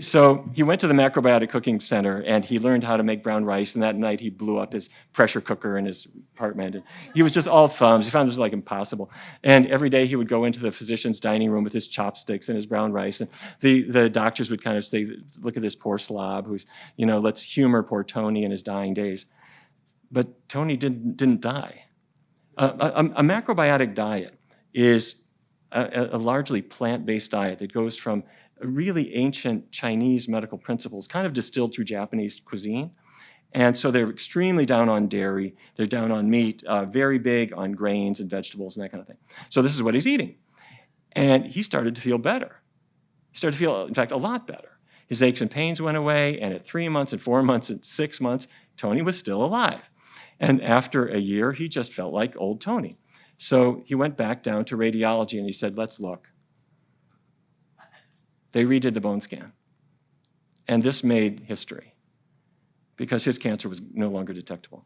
So he went to the macrobiotic cooking center, and he learned how to make brown rice, and that night he blew up his pressure cooker in his apartment. And he was just all thumbs. He found this like impossible. And every day he would go into the physician's dining room with his chopsticks and his brown rice, and the doctors would kind of say, look at this poor slob who's, let's humor poor Tony in his dying days. But Tony didn't die. A macrobiotic diet is a largely plant-based diet that goes from really ancient Chinese medical principles, kind of distilled through Japanese cuisine. And so they're extremely down on dairy, they're down on meat, very big on grains and vegetables and that kind of thing. So this is what he's eating. And he started to feel better. He started to feel, in fact, a lot better. His aches and pains went away, and at 3 months and 4 months and 6 months, Tony was still alive. And after a year, he just felt like old Tony. So he went back down to radiology, and he said, let's look. They redid the bone scan. And this made history because his cancer was no longer detectable.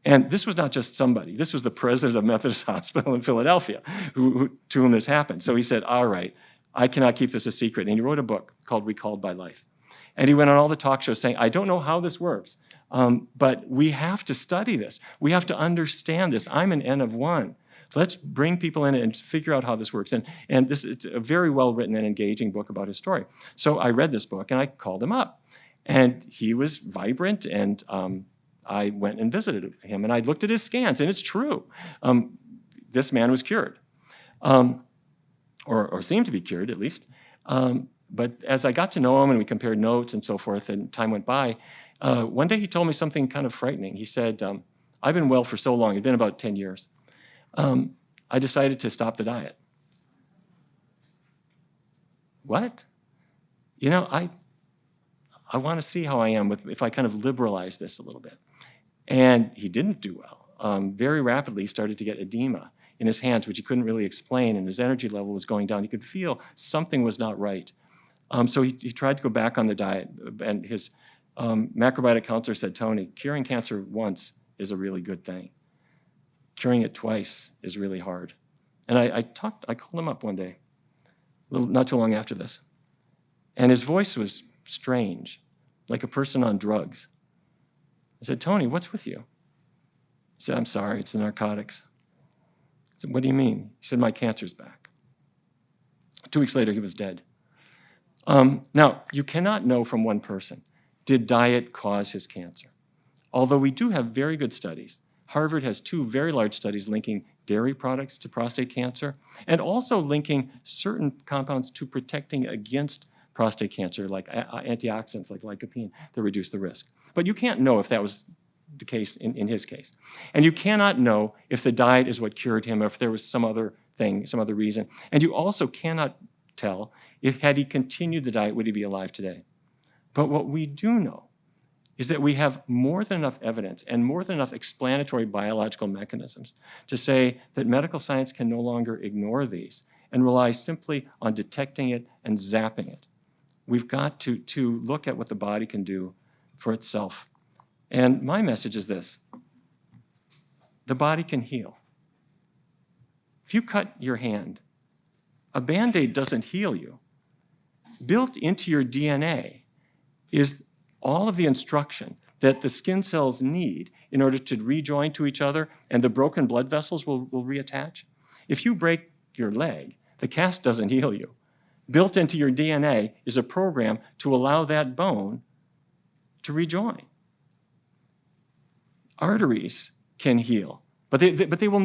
And this was not just somebody. This was the president of Methodist Hospital in Philadelphia to whom this happened. So he said, all right, I cannot keep this a secret. And he wrote a book called Recalled by Life. And he went on all the talk shows saying, I don't know how this works, but we have to study this. We have to understand this. I'm an N of 1. Let's bring people in and figure out how this works. And it's a very well-written and engaging book about his story. So I read this book, and I called him up. And he was vibrant, and I went and visited him, and I looked at his scans, and it's true. This man was cured, or seemed to be cured, at least. But as I got to know him, and we compared notes and so forth, and time went by, one day he told me something kind of frightening. He said, I've been well for so long. It's been about 10 years. I decided to stop the diet. What? I want to see how I am if I kind of liberalize this a little bit. And he didn't do well. Very rapidly, he started to get edema in his hands, which he couldn't really explain, and his energy level was going down. He could feel something was not right. So he tried to go back on the diet, and his macrobiotic counselor said, Tony, curing cancer once is a really good thing. Curing it twice is really hard. And I called him up one day, not too long after this. And his voice was strange, like a person on drugs. I said, Tony, what's with you? He said, I'm sorry, it's the narcotics. I said, what do you mean? He said, my cancer's back. 2 weeks later, he was dead. Now, you cannot know from one person, did diet cause his cancer? Although we do have very good studies. Harvard has 2 very large studies linking dairy products to prostate cancer and also linking certain compounds to protecting against prostate cancer, like antioxidants like lycopene, that reduce the risk. But you can't know if that was the case in his case. And you cannot know if the diet is what cured him or if there was some other thing, some other reason. And you also cannot tell if had he continued the diet, would he be alive today? But what we do know is that we have more than enough evidence and more than enough explanatory biological mechanisms to say that medical science can no longer ignore these and rely simply on detecting it and zapping it. We've got to look at what the body can do for itself. And my message is this: the body can heal. If you cut your hand a Band-Aid doesn't heal you. Built into your DNA is all of the instruction that the skin cells need in order to rejoin to each other and the broken blood vessels will reattach. If you break your leg, the cast doesn't heal you. Built into your DNA is a program to allow that bone to rejoin. Arteries can heal, but they will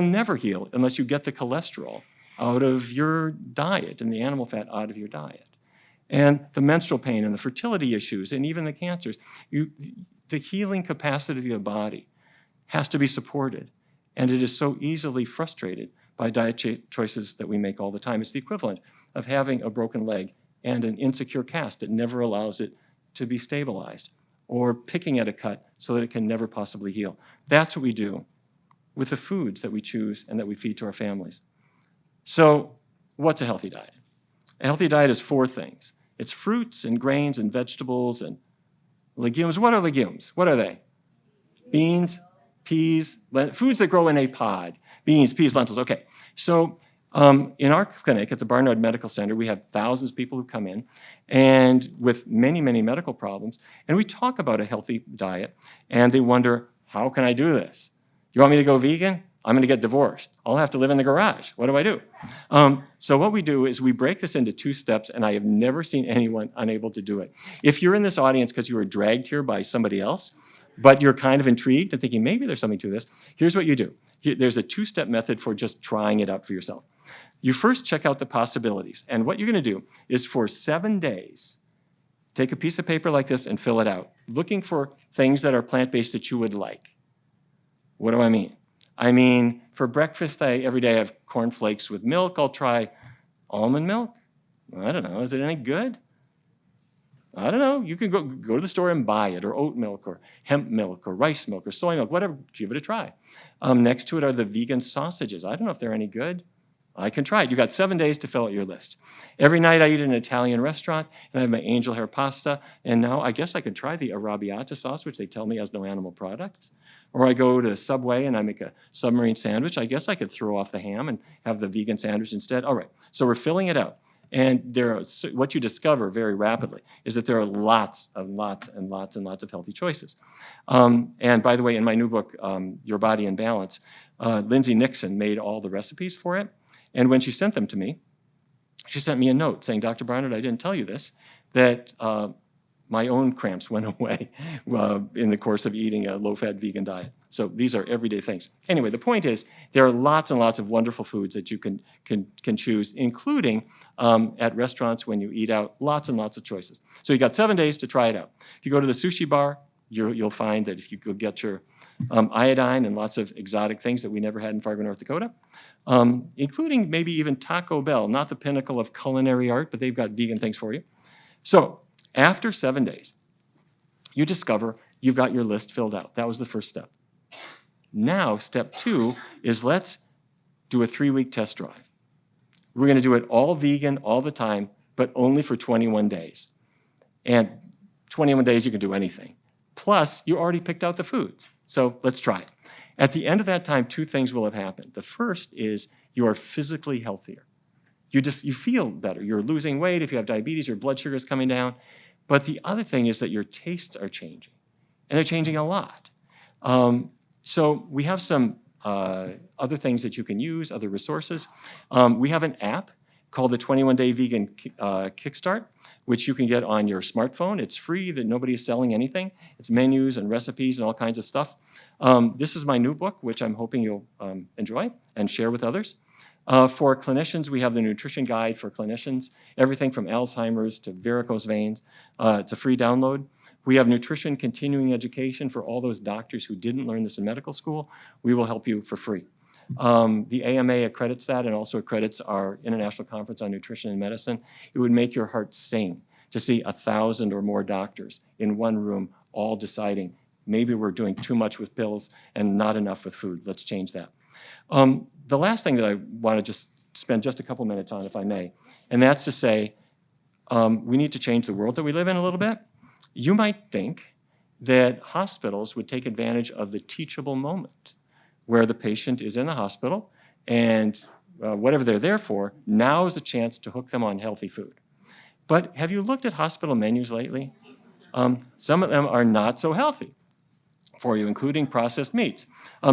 never heal unless you get the cholesterol out of your diet and the animal fat out of your diet. And the menstrual pain and the fertility issues and even the cancers, the healing capacity of the body has to be supported. And it is so easily frustrated by diet choices that we make all the time. It's the equivalent of having a broken leg and an insecure cast that never allows it to be stabilized, or picking at a cut so that it can never possibly heal. That's what we do with the foods that we choose and that we feed to our families. So what's a healthy diet? A healthy diet is 4 things. It's fruits and grains and vegetables and legumes. What are legumes? What are they? Beans, peas, foods that grow in a pod. Beans, peas, lentils. Okay. So in our clinic at the Barnard Medical Center, we have thousands of people who come in and with many, many medical problems. And we talk about a healthy diet and they wonder, how can I do this? You want me to go vegan? I'm going to get divorced. I'll have to live in the garage. What do I do? So what we do is we break this into 2 steps, and I have never seen anyone unable to do it. If you're in this audience because you were dragged here by somebody else, but you're kind of intrigued and thinking maybe there's something to this, here's what you do. There's a 2-step method for just trying it out for yourself. You first check out the possibilities, and what you're going to do is for 7 days, take a piece of paper like this and fill it out, looking for things that are plant-based that you would like. What do I mean? I mean, for breakfast, every day I have cornflakes with milk. I'll try almond milk. I don't know. Is it any good? I don't know. You can go to the store and buy it, or oat milk, or hemp milk, or rice milk, or soy milk, whatever. Give it a try. Next to it are the vegan sausages. I don't know if they're any good. I can try it. You got 7 days to fill out your list. Every night I eat at an Italian restaurant, and I have my angel hair pasta, and now I guess I could try the arrabbiata sauce, which they tell me has no animal products. Or I go to Subway and I make a submarine sandwich. I guess I could throw off the ham and have the vegan sandwich instead. All right, so we're filling it out. And what you discover very rapidly is that there are lots and lots of healthy choices. And by the way, in my new book, Your Body in Balance, Lindsay Nixon made all the recipes for it. And when she sent them to me, she sent me a note saying, Dr. Barnard, I didn't tell you this, that my own cramps went away in the course of eating a low-fat vegan diet. So these are everyday things. Anyway, the point is there are lots and lots of wonderful foods that you can choose, including at restaurants when you eat out, lots and lots of choices. So you got 7 days to try it out. If you go to the sushi bar, you'll find that if you go get your iodine and lots of exotic things that we never had in Fargo, North Dakota, including maybe even Taco Bell, not the pinnacle of culinary art, but they've got vegan things for you. So after 7 days, you discover you've got your list filled out. That was the first step. Now, step 2 is let's do a 3-week test drive. We're going to do it all vegan all the time, but only for 21 days. And 21 days, you can do anything. Plus, you already picked out the foods. So let's try it. At the end of that time, 2 things will have happened. The first is you are physically healthier. You feel better. You're losing weight. If you have diabetes, your blood sugar is coming down. But the other thing is that your tastes are changing, and they're changing a lot. So we have some other things that you can use, other resources. We have an app called the 21-Day Vegan Kickstart, which you can get on your smartphone. It's free, that nobody is selling anything. It's menus and recipes and all kinds of stuff. This is my new book, which I'm hoping you'll enjoy and share with others. For clinicians, we have the nutrition guide for clinicians, everything from Alzheimer's to varicose veins. It's a free download. We have nutrition continuing education for all those doctors who didn't learn this in medical school. We will help you for free. The AMA accredits that and also accredits our International Conference on Nutrition and Medicine. It would make your heart sing to see 1,000 or more doctors in one room all deciding maybe we're doing too much with pills and not enough with food. Let's change that. The last thing that I want to just spend just a couple minutes on, if I may, and that's to say we need to change the world that we live in a little bit. You might think that hospitals would take advantage of the teachable moment where the patient is in the hospital and whatever they're there for, now's the chance to hook them on healthy food. But have you looked at hospital menus lately? Some of them are not so healthy for you, including processed meats.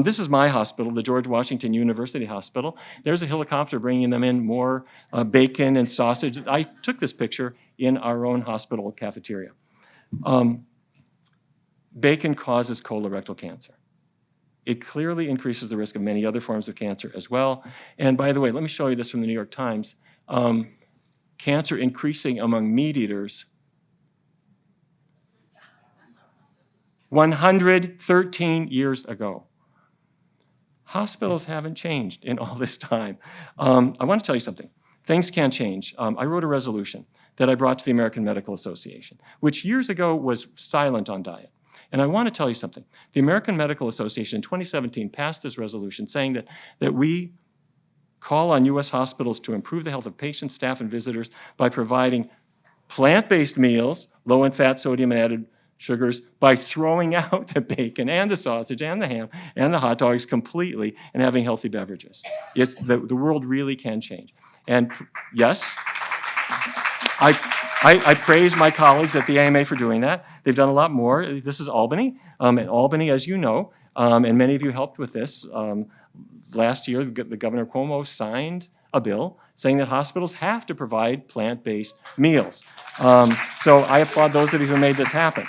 This is my hospital, the George Washington University Hospital. There's a helicopter bringing them in more bacon and sausage. I took this picture in our own hospital cafeteria. Bacon causes colorectal cancer. It clearly increases the risk of many other forms of cancer as well. And by the way, let me show you this from the New York Times. Cancer increasing among meat eaters 113 years ago. Hospitals haven't changed in all this time. I want to tell you something. Things can change. I wrote a resolution that I brought to the American Medical Association, which years ago was silent on diet. And I want to tell you something. The American Medical Association in 2017 passed this resolution saying that we call on U.S. hospitals to improve the health of patients, staff, and visitors by providing plant-based meals, low in fat, sodium, and added sugars, by throwing out the bacon and the sausage and the ham and the hot dogs completely and having healthy beverages. The world really can change. And yes, I praise my colleagues at the AMA for doing that. They've done a lot more. This is Albany. And Albany, as you know, and many of you helped with this, last year, the Governor Cuomo signed a bill saying that hospitals have to provide plant-based meals. So I applaud those of you who made this happen.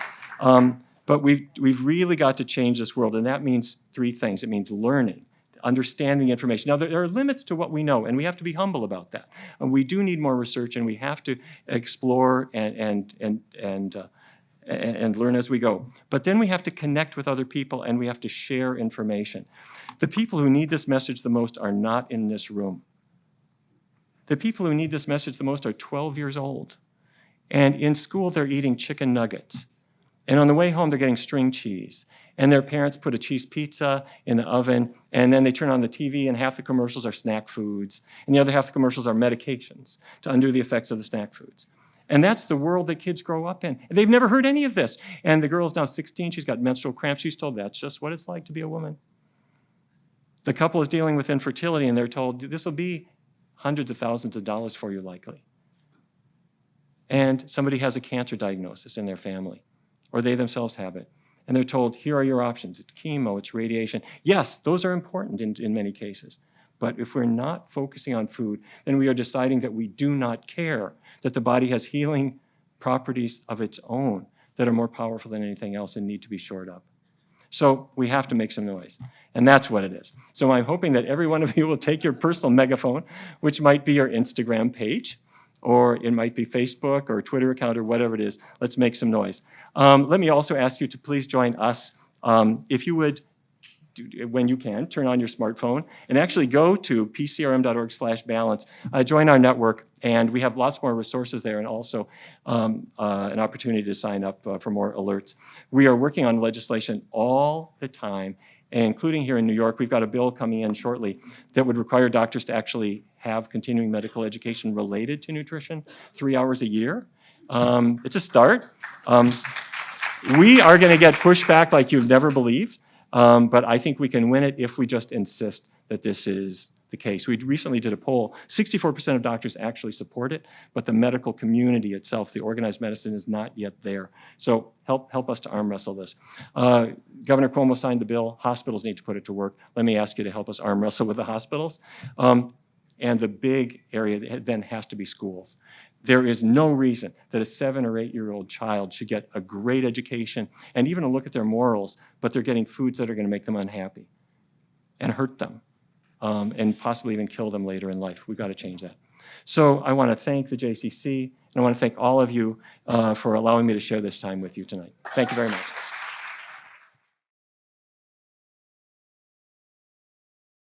But we've really got to change this world, and that means three things. It means learning, understanding information. Now, there are limits to what we know, and we have to be humble about that. And we do need more research, and we have to explore and learn as we go. But then we have to connect with other people, and we have to share information. The people who need this message the most are not in this room. The people who need this message the most are 12 years old. And in school, they're eating chicken nuggets. And on the way home, they're getting string cheese. And their parents put a cheese pizza in the oven, and then they turn on the TV, and half the commercials are snack foods, and the other half of the commercials are medications to undo the effects of the snack foods. And that's the world that kids grow up in. They've never heard any of this. And the girl's now 16. She's got menstrual cramps. She's told that's just what it's like to be a woman. The couple is dealing with infertility, and they're told this will be hundreds of thousands of dollars for you, likely. And somebody has a cancer diagnosis in their family, or they themselves have it. And they're told, here are your options. It's chemo, it's radiation. Yes, those are important in many cases. But if we're not focusing on food, then we are deciding that we do not care, that the body has healing properties of its own that are more powerful than anything else and need to be shored up. So we have to make some noise, and that's what it is. So I'm hoping that every one of you will take your personal megaphone, which might be your Instagram page, or it might be Facebook or Twitter account or whatever it is. Let's make some noise. Let me also ask you to please join us. If you would, when you can, turn on your smartphone and actually go to pcrm.org/balance, join our network, and we have lots more resources there, and also an opportunity to sign up for more alerts. We are working on legislation all the time, including here in New York. We've got a bill coming in shortly that would require doctors to actually have continuing medical education related to nutrition 3 hours a year. It's a start. We are going to get pushback like you've never believed. But I think we can win it if we just insist that this is the case. We recently did a poll. 64% of doctors actually support it, but the medical community itself, the organized medicine, is not yet there. So help us to arm wrestle this. Governor Cuomo signed the bill. Hospitals need to put it to work. Let me ask you to help us arm wrestle with the hospitals. And the big area then has to be schools. There is no reason that a 7 or 8-year-old child should get a great education and even a look at their morals, but they're getting foods that are going to make them unhappy and hurt them and possibly even kill them later in life. We've got to change that. So I want to thank the JCC, and I want to thank all of you for allowing me to share this time with you tonight. Thank you very much.